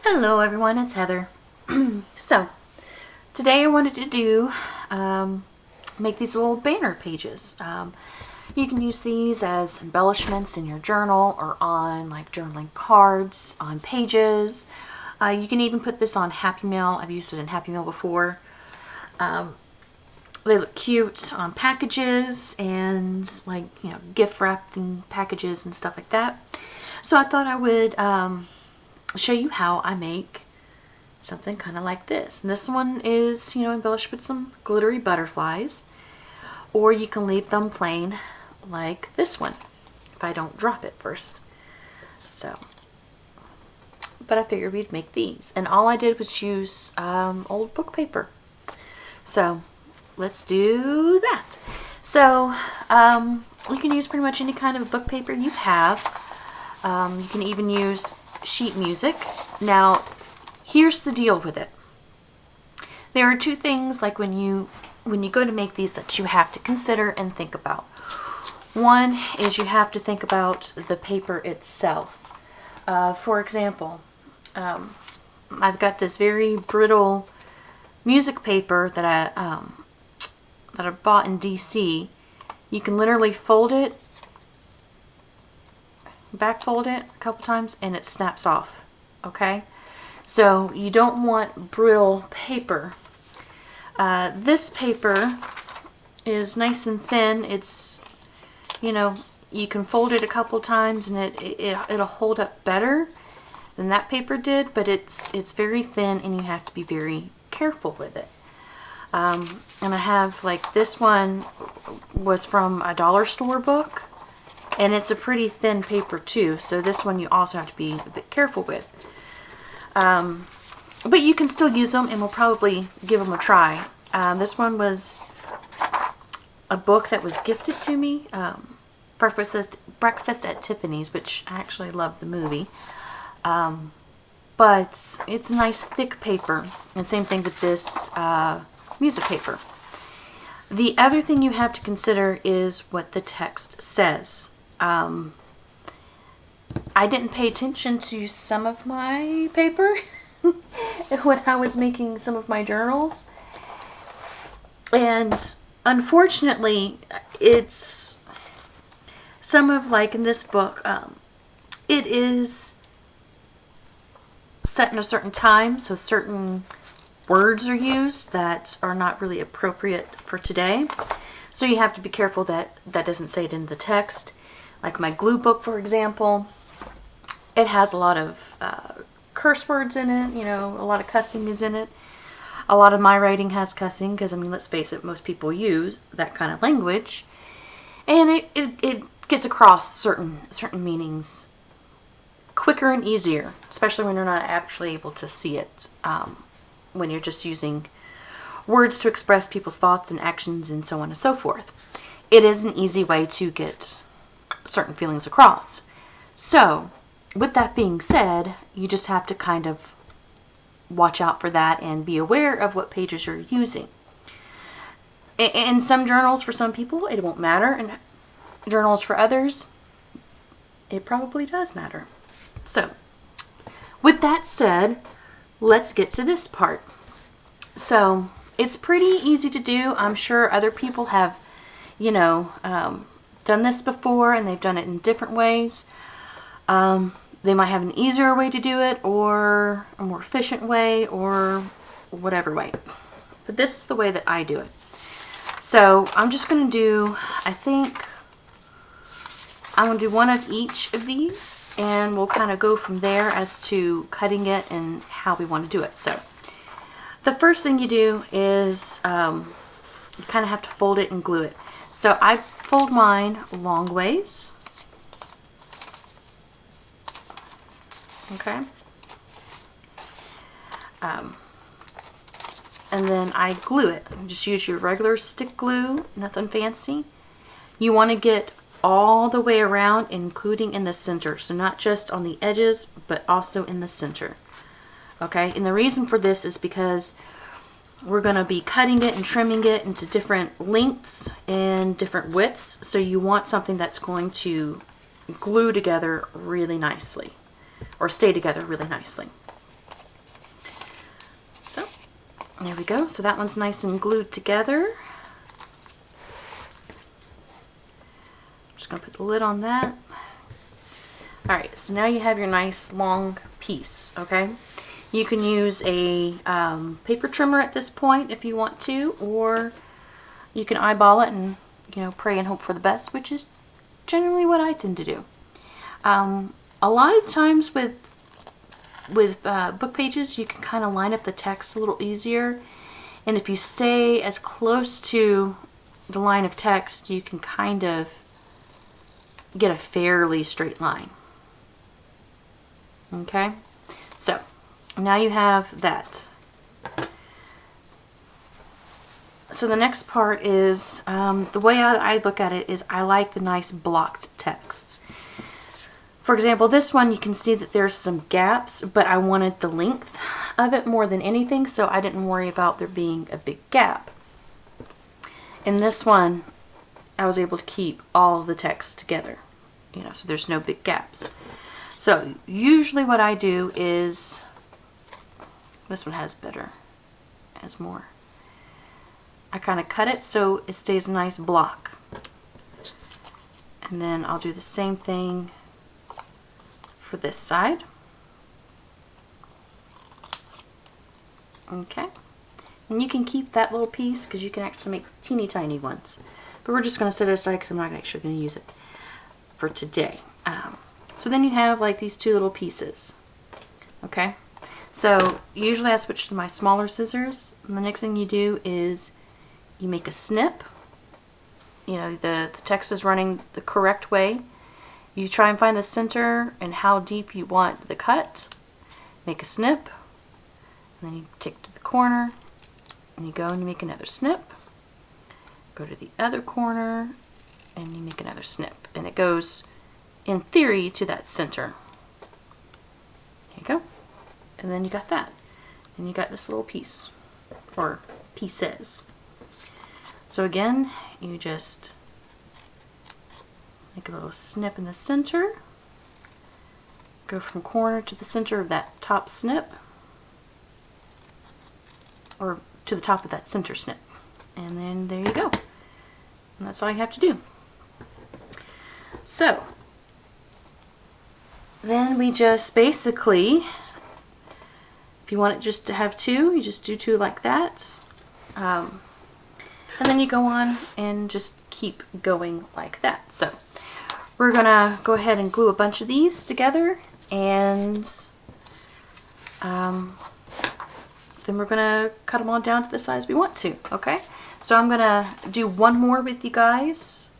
Hello everyone, it's Heather. So, today I wanted to do, make these little banner pages. You can use these as embellishments in your journal or on like journaling cards, on pages. You can even put this on Happy Mail. I've used it in Happy Mail before. They look cute on packages and like, gift wrapped in packages and stuff like that. So I thought I would show you how I make something kind of like this. And this one is, embellished with some glittery butterflies. Or you can leave them plain like this one, if I don't drop it first. So, but I figured we'd make these. And all I did was use old book paper. So, let's do that. So, you can use pretty much any kind of book paper you have. You can even use sheet music. Now, here's the deal with it. There are two things, like when you go to make these, that you have to consider and think about. One is you have to think about the paper itself. For example, I've got this very brittle music paper that I bought in DC. You can literally fold it, back fold it a couple times, and it snaps off. Okay, so you don't want brittle paper. This paper is nice and thin. It's, you can fold it a couple times and it'll hold up better than that paper did, but it's very thin and you have to be very careful with it. And I have, like, this one was from a dollar store book, and it's a pretty thin paper too, so this one you also have to be a bit careful with. But you can still use them, and we'll probably give them a try. This one was a book that was gifted to me, Breakfast at Tiffany's, which I actually love the movie. But it's a nice thick paper, and same thing with this music paper. The other thing you have to consider is what the text says. I didn't pay attention to some of my paper when I was making some of my journals, and unfortunately it's some of, like in this book, it is set in a certain time, so certain words are used that are not really appropriate for today, so you have to be careful that that doesn't say it in the text. Like my glue book, for example, it has a lot of curse words in it, a lot of cussing is in it. A lot of my writing has cussing because, let's face it, most people use that kind of language. And it gets across certain meanings quicker and easier, especially when you're not actually able to see it, when you're just using words to express people's thoughts and actions and so on and so forth. It is an easy way to get certain feelings across. So, with that being said, you just have to kind of watch out for that and be aware of what pages you're using. In some journals, for some people, it won't matter, and journals for others, it probably does matter. So, with that said, let's get to this part. So, it's pretty easy to do. I'm sure other people have, done this before, and they've done it in different ways. They might have an easier way to do it, or a more efficient way, or whatever way. But this is the way that I do it. So I'm just going to do, I think, I'm going to do one of each of these, and we'll kind of go from there as to cutting it and how we want to do it. So the first thing you do is you kind of have to fold it and glue it. So I fold mine long ways. Okay. And then I glue it. Just use your regular stick glue, nothing fancy. You want to get all the way around, including in the center. So not just on the edges, but also in the center. Okay, and the reason for this is because we're going to be cutting it and trimming it into different lengths and different widths. So you want something that's going to glue together really nicely, or stay together really nicely. There we go. So that one's nice and glued together. I'm just going to put the lid on that. Alright, so now you have your nice long piece, okay? You can use a paper trimmer at this point if you want to, or you can eyeball it and, you know, pray and hope for the best, which is generally what I tend to do. A lot of times with book pages, you can kind of line up the text a little easier, and if you stay as close to the line of text, you can kind of get a fairly straight line. Okay, so now you have that. So the next part is, the way I look at it is I like the nice blocked texts. For example, this one you can see that there's some gaps, but I wanted the length of it more than anything, so I didn't worry about there being a big gap. In this one, I was able to keep all of the text together, you know, so there's no big gaps. So usually what I do is, this one has more. I kind of cut it so it stays a nice block. And then I'll do the same thing for this side. Okay. And you can keep that little piece because you can actually make teeny tiny ones. But we're just going to set it aside because I'm not actually going to use it for today. So then you have like these two little pieces. Okay. So usually I switch to my smaller scissors. And the next thing you do is you make a snip. You know, the text is running the correct way. You try and find the center and how deep you want the cut. Make a snip. And then you take to the corner and you go and you make another snip. Go to the other corner and you make another snip. And it goes, in theory, to that center. There you go. And then you got that. And you got this little piece, or pieces. So again, you just make a little snip in the center. Go from corner to the center of that top snip. Or to the top of that center snip. And then there you go. And that's all you have to do. So, then we just basically, if you want it just to have two, you just do two like that. And then you go on and just keep going like that. So, we're going to go ahead and glue a bunch of these together, and then we're going to cut them all down to the size we want to, okay? So I'm going to do one more with you guys.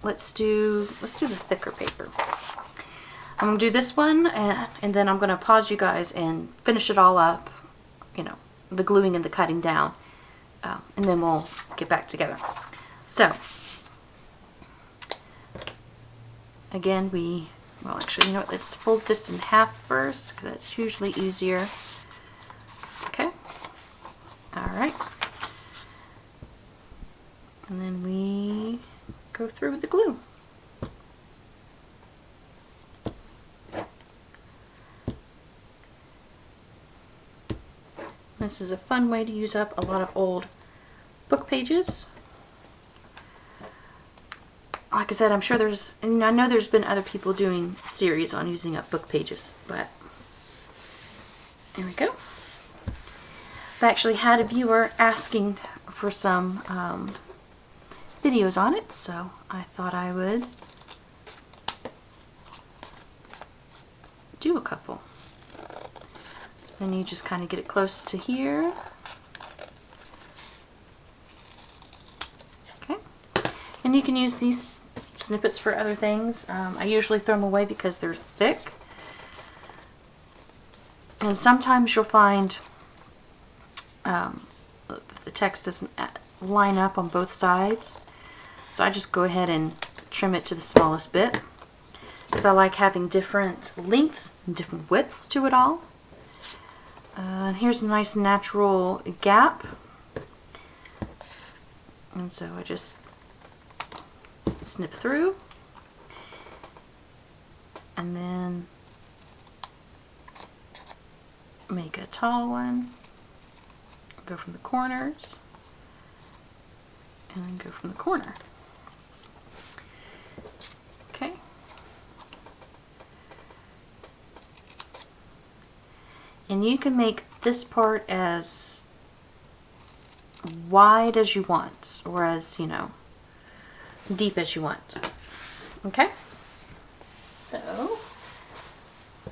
Let's do the thicker paper. I'm going to do this one, and then I'm going to pause you guys and finish it all up, you know, the gluing and the cutting down, and then we'll get back together. So, again, well, actually, you know what, let's fold this in half first, because that's usually easier. Okay. Alright. And then we go through with the glue. This is a fun way to use up a lot of old book pages. Like I said, I'm sure I know there's been other people doing series on using up book pages, but there we go. I actually had a viewer asking for some videos on it, so I thought I would do a couple. So then you just kind of get it close to here. Okay. And you can use these snippets for other things. I usually throw them away because they're thick. And sometimes you'll find the text doesn't line up on both sides. So I just go ahead and trim it to the smallest bit, because I like having different lengths and different widths to it all. Here's a nice natural gap, and so I just snip through, and then make a tall one, go from the corners, and then go from the corner. Okay. And you can make this part as wide as you want, or as, you know, deep as you want. Okay? So,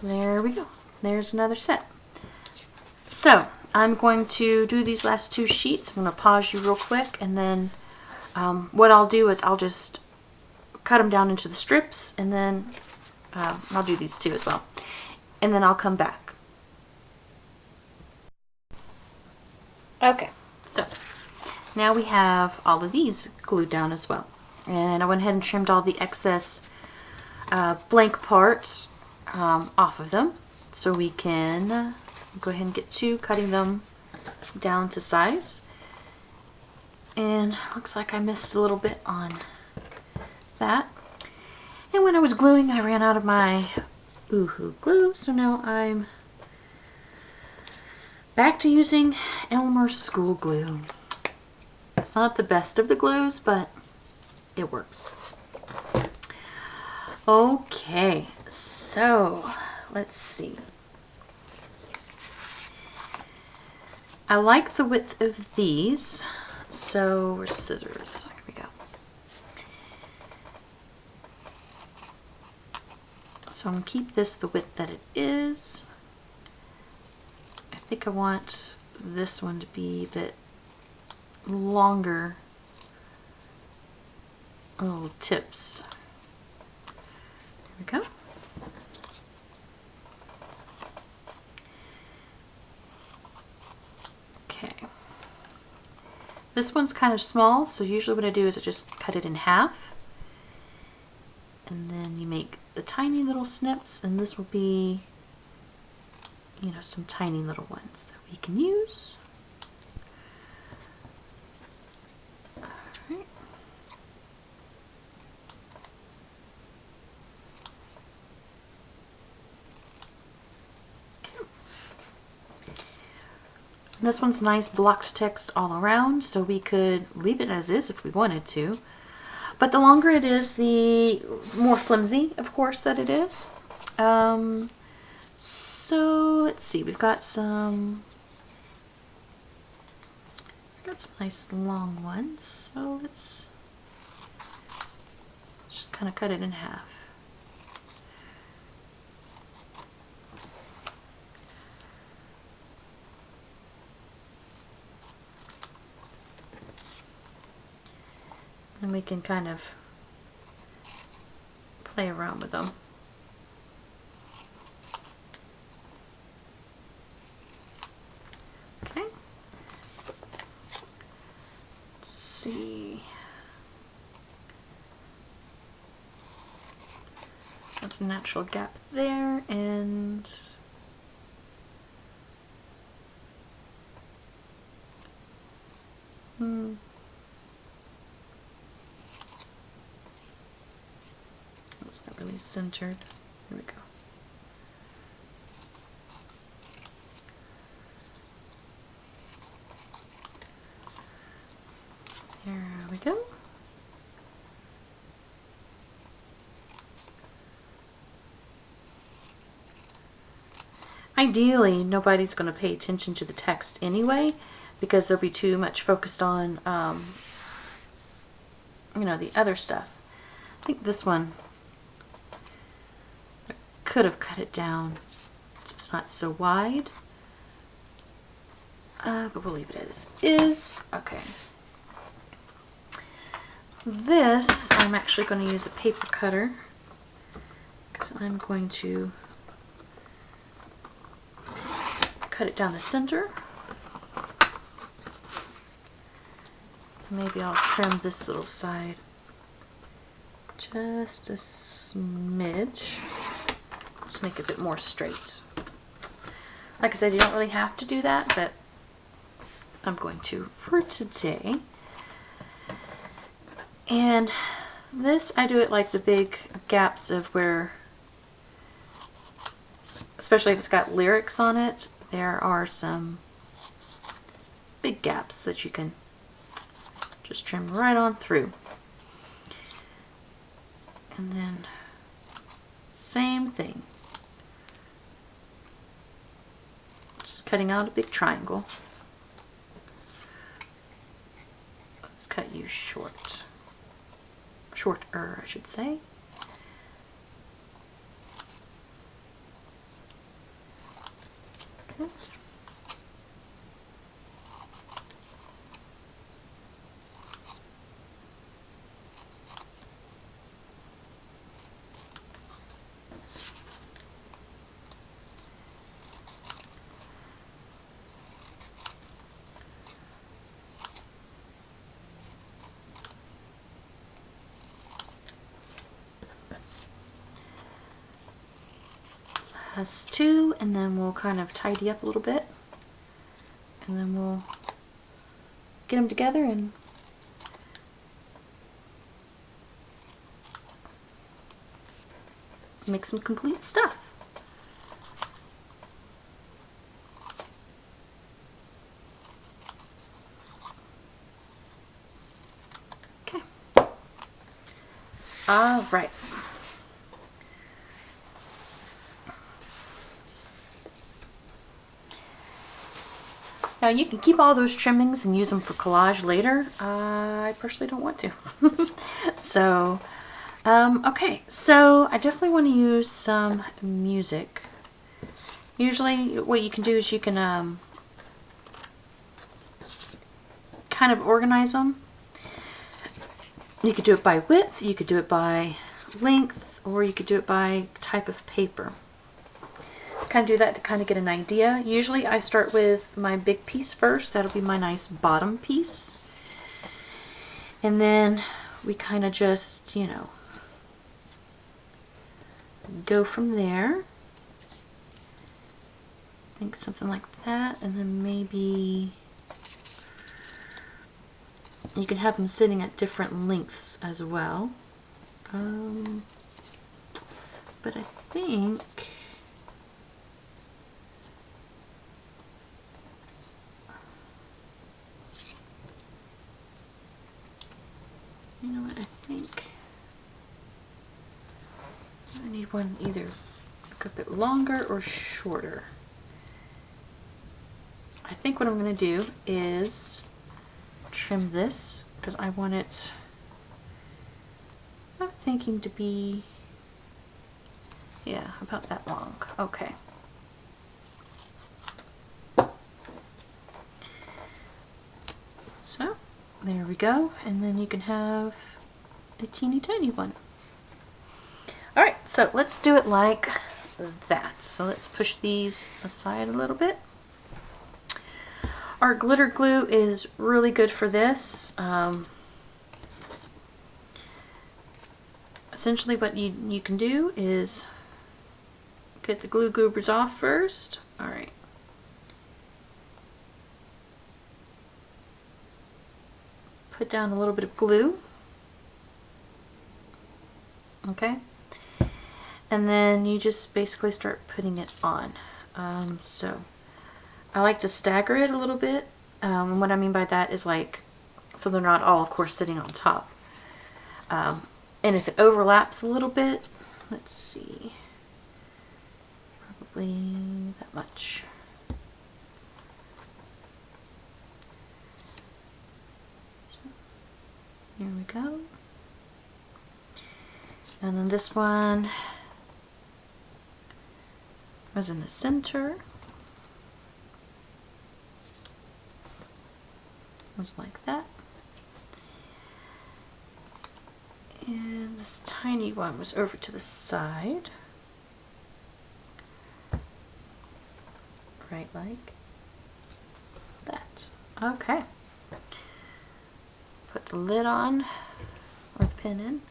there we go. There's another set. So, I'm going to do these last two sheets. I'm going to pause you real quick, and then what I'll do is I'll just cut them down into the strips, and then I'll do these two as well. And then I'll come back. Okay, so now we have all of these glued down as well. And I went ahead and trimmed all the excess blank parts off of them, so we can go ahead and get to cutting them down to size. And looks like I missed a little bit on that. And when I was gluing, I ran out of my Oohoo glue, so now I'm back to using Elmer's school glue. It's not the best of the glues, but it works. Okay, so let's see. I like the width of these, so where's scissors? Here we go. So I'm going to keep this the width that it is. I think I want this one to be a bit longer. Little tips. There we go. Okay. This one's kind of small, so usually what I do is I just cut it in half. And then you make the tiny little snips, and this will be, you know, some tiny little ones that we can use. All right. Okay. This one's nice blocked text all around, so we could leave it as is if we wanted to. But the longer it is, the more flimsy, of course, that it is. So let's see, we've got some nice long ones. So let's just kind of cut it in half. And we can kind of play around with them. Okay. Let's see. That's a natural gap there, and it's not really centered. Here we go. There we go. Ideally, nobody's going to pay attention to the text anyway, because they'll be too much focused on, you know, the other stuff. I think this one could have cut it down so it's not so wide, but we'll leave it as is. Okay. This, I'm actually going to use a paper cutter because I'm going to cut it down the center. Maybe I'll trim this little side just a smidge. Just make it a bit more straight. Like I said, you don't really have to do that, but I'm going to for today. And this, I do it like the big gaps of where, especially if it's got lyrics on it, there are some big gaps that you can just trim right on through. And then same thing. Just cutting out a big triangle. Let's cut you short. Shorter, I should say. Okay. That's two, and then we'll kind of tidy up a little bit, and then we'll get them together and make some complete stuff. Okay. All right. Now you can keep all those trimmings and use them for collage later. I personally don't want to. So, okay, so I definitely want to use some music. Usually what you can do is you can kind of organize them. You could do it by width, you could do it by length, or you could do it by type of paper. Kind of do that to kind of get an idea. Usually I start with my big piece first. That'll be my nice bottom piece. And then we kind of just, you know, go from there. I think something like that. And then maybe you can have them sitting at different lengths as well. But I think you know what, I think I need one either a bit longer or shorter. I think what I'm going to do is trim this because I want it, I'm thinking to be, yeah, about that long. Okay. So there we go, and then you can have a teeny tiny one. Alright, so let's do it like that. So let's push these aside a little bit. Our glitter glue is really good for this. Essentially what you can do is get the glue goobers off first. Alright. Put down a little bit of glue. Okay. And then you just basically start putting it on. So I like to stagger it a little bit. What I mean by that is like, so they're not all, of course, sitting on top. And if it overlaps a little bit, let's see, probably that much. Here we go. And then this one was in the center. Was like that. And this tiny one was over to the side. Right like that. Okay. Put the lid on, or the pin in,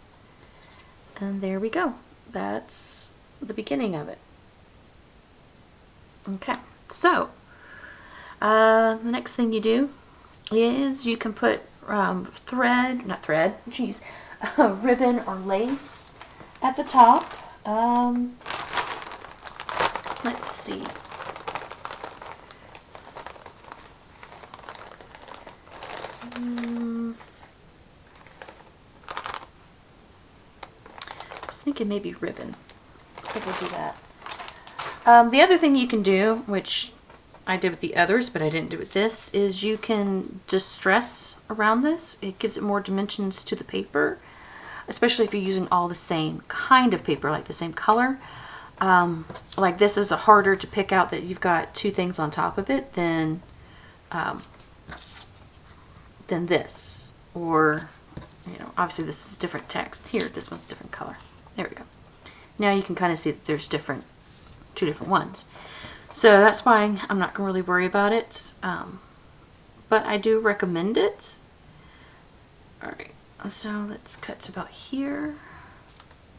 and there we go. That's the beginning of it. Okay, so the next thing you do is you can put ribbon or lace at the top. Let's see. I was thinking maybe ribbon. I think we'll do that. The other thing you can do, which I did with the others, but I didn't do with this, is you can distress around this. It gives it more dimensions to the paper, especially if you're using all the same kind of paper, like the same color. Like this is harder to pick out that you've got two things on top of it than this. Or, you know, obviously this is different text. Here, this one's different color. There we go. Now you can kind of see that there's two different ones. So that's why I'm not going to really worry about it. But I do recommend it. Alright, so let's cut to about here.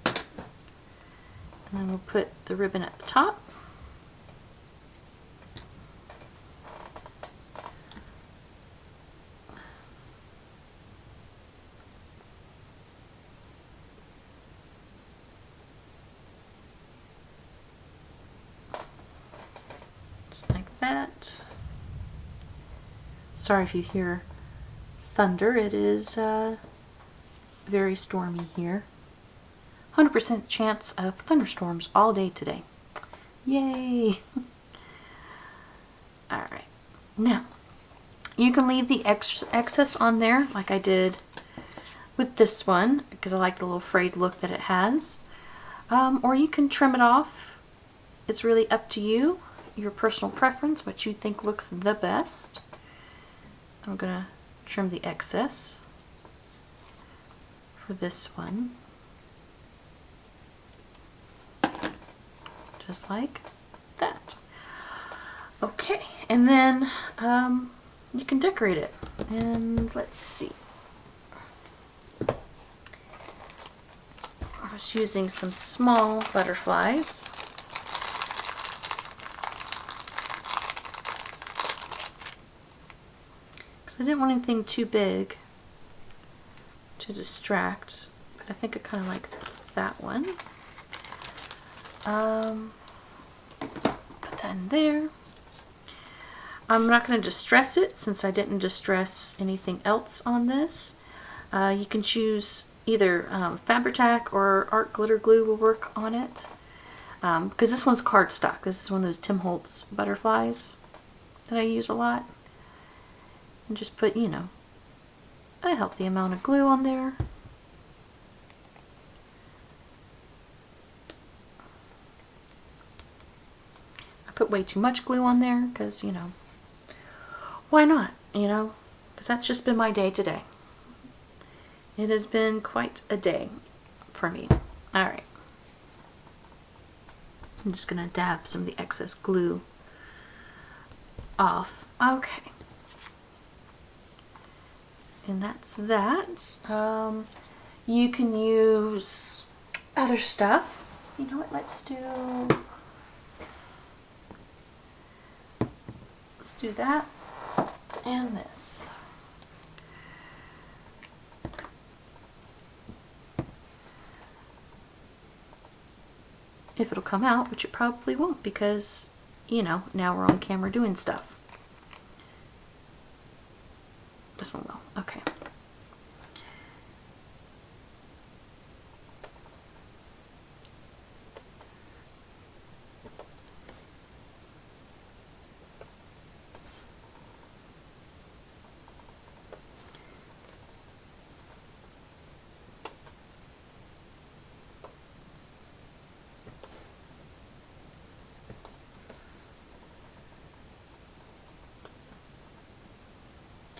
And then we'll put the ribbon at the top. Just like that. Sorry if you hear thunder. It is very stormy here. 100% chance of thunderstorms all day today. Yay! Alright. Now, you can leave the excess on there like I did with this one because I like the little frayed look that it has. Or you can trim it off. It's really up to you, your personal preference, what you think looks the best. I'm going to trim the excess for this one. Just like that. Okay, and then you can decorate it. And let's see. I was using some small butterflies. Because I didn't want anything too big to distract. But I think I kind of like that one. Put that in there. I'm not going to distress it since I didn't distress anything else on this. You can choose either Fabri-Tac or art glitter glue will work on it. Because this one's cardstock. This is one of those Tim Holtz butterflies that I use a lot. And just put, you know, a healthy amount of glue on there. Put way too much glue on there because, you know, why not, you know, because that's just been my day today. It has been quite a day for me. Alright. I'm just going to dab some of the excess glue off. Okay. And that's that. You can use other stuff. You know what, let's do that and this. If it'll come out, which it probably won't because, you know, now we're on camera doing stuff. This one will. Okay.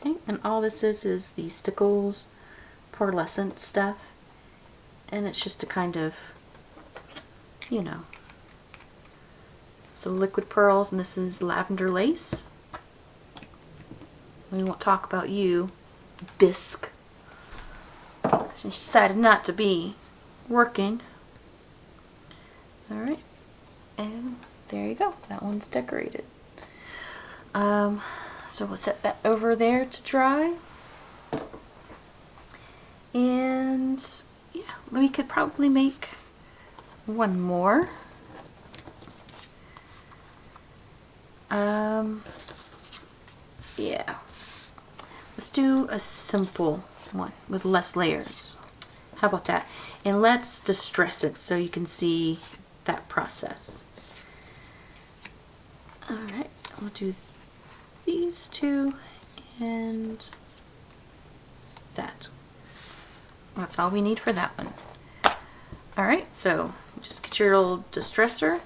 Okay, and all this is the Stickles pearlescent stuff, and it's just to kind of, you know, so liquid pearls, and this is lavender lace. We won't talk about you, bisque, since you decided not to be working. Alright, and there you go, that one's decorated. So we'll set that over there to dry. And yeah, we could probably make one more. Yeah. let's do a simple one with less layers. How about that? And let's distress it so you can see that process. All right, we'll do these two and that. That's all we need for that one. All right, so just get your little distresser.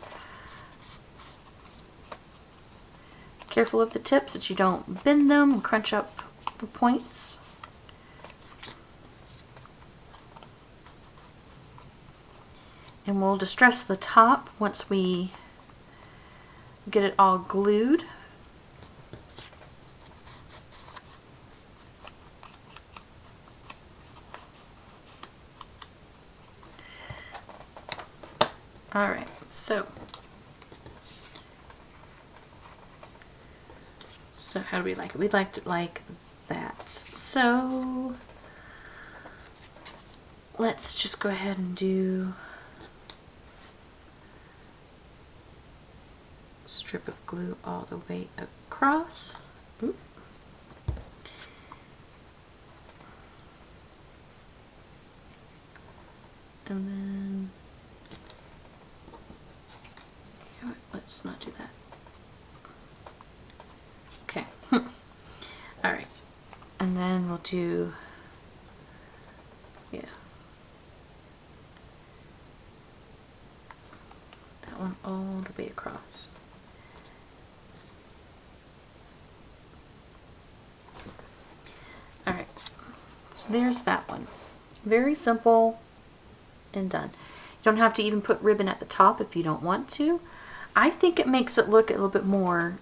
Careful of the tips that you don't bend them and crunch up the points. And we'll distress the top once we get it all glued. All right, so how do we like it? We'd like it like that. So let's just go ahead and do strip of glue all the way across. Oop. And then, you know what, let's not do that. Okay. All right. And then we'll do, yeah, that one all the way across. Alright, so there's that one. Very simple and done. You don't have to even put ribbon at the top if you don't want to. I think it makes it look a little bit more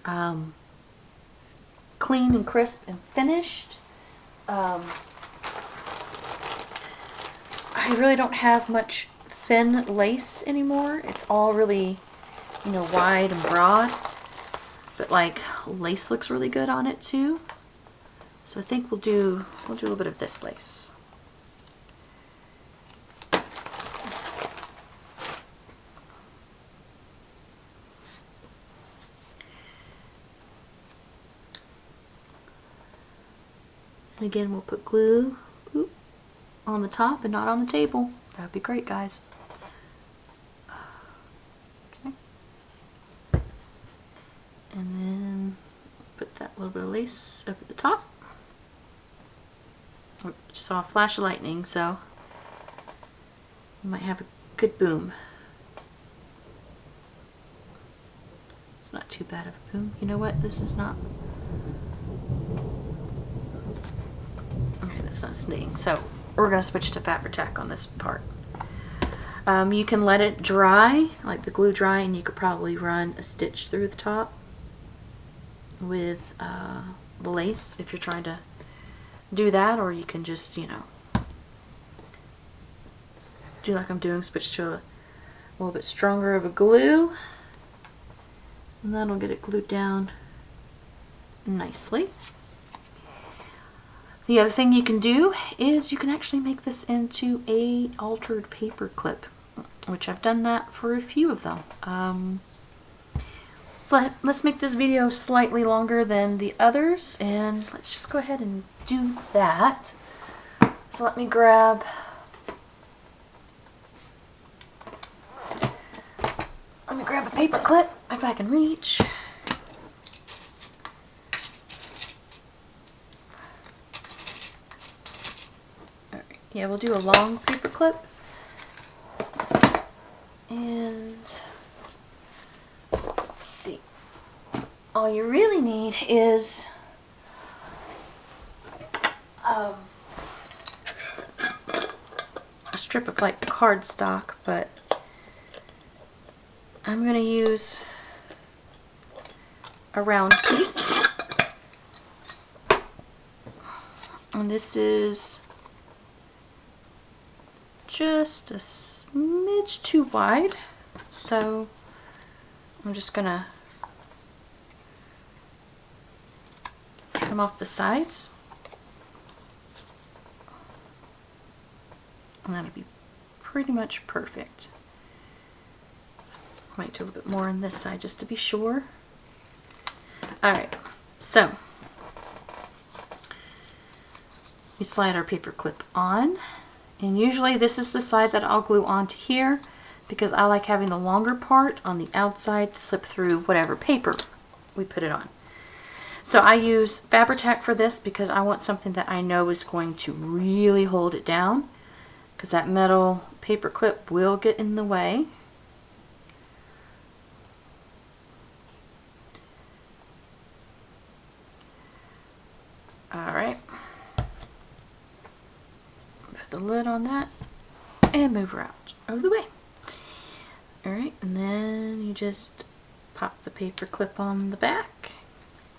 clean and crisp and finished. I really don't have much thin lace anymore. It's all really, you know, wide and broad. But like lace looks really good on it too. So I think we'll do a little bit of this lace. And again, we'll put glue on the top and not on the table. That would be great, guys. Okay. And then put that little bit of lace over the top. We just saw a flash of lightning, so we might have a good boom. It's not too bad of a boom. You know what? This is not... Okay, that's not staying. So we're going to switch to Fabri-Tac on this part. You can let it dry, like the glue dry, and you could probably run a stitch through the top with the lace if you're trying to do that, or you can just, you know, do like I'm doing, switch to a little bit stronger of a glue, and that'll get it glued down nicely. The other thing you can do is you can actually make this into a altered paper clip, which I've done that for a few of them. So let's make this video slightly longer than the others, and let's just go ahead and do that. So let me grab a paper clip if I can reach. Alright, yeah, we'll do a long paper clip. And let's see. All you really need is a strip of like cardstock, but I'm going to use a round piece. And this is just a smidge too wide, so I'm just going to trim off the sides. And that'll be pretty much perfect. Might do a little bit more on this side just to be sure. Alright, so we slide our paper clip on, and usually this is the side that I'll glue onto here because I like having the longer part on the outside to slip through whatever paper we put it on. So I use Fabri-Tac for this because I want something that I know is going to really hold it down, because that metal paper clip will get in the way. Alright, put the lid on that and move her out of the way. Alright, and then you just pop the paper clip on the back,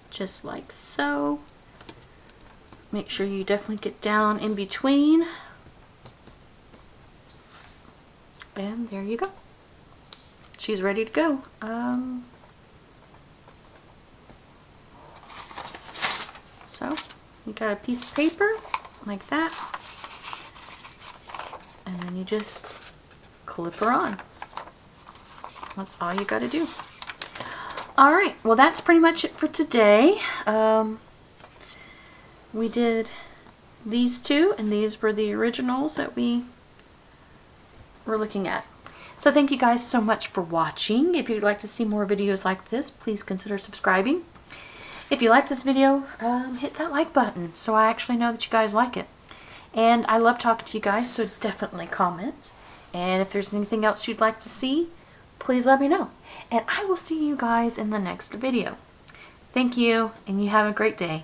just like so. Make sure you definitely get down in between. And there you go. She's ready to go. So you got a piece of paper like that, and then you just clip her on. That's all you got to do. Alright, well that's pretty much it for today. We did these two, and these were the originals that we were looking at. So thank you guys so much for watching. If you'd like to see more videos like this, please consider subscribing. If you like this video, hit that like button so I actually know that you guys like it. And I love talking to you guys, so definitely comment. And if there's anything else you'd like to see, please let me know. And I will see you guys in the next video. Thank you, and you have a great day.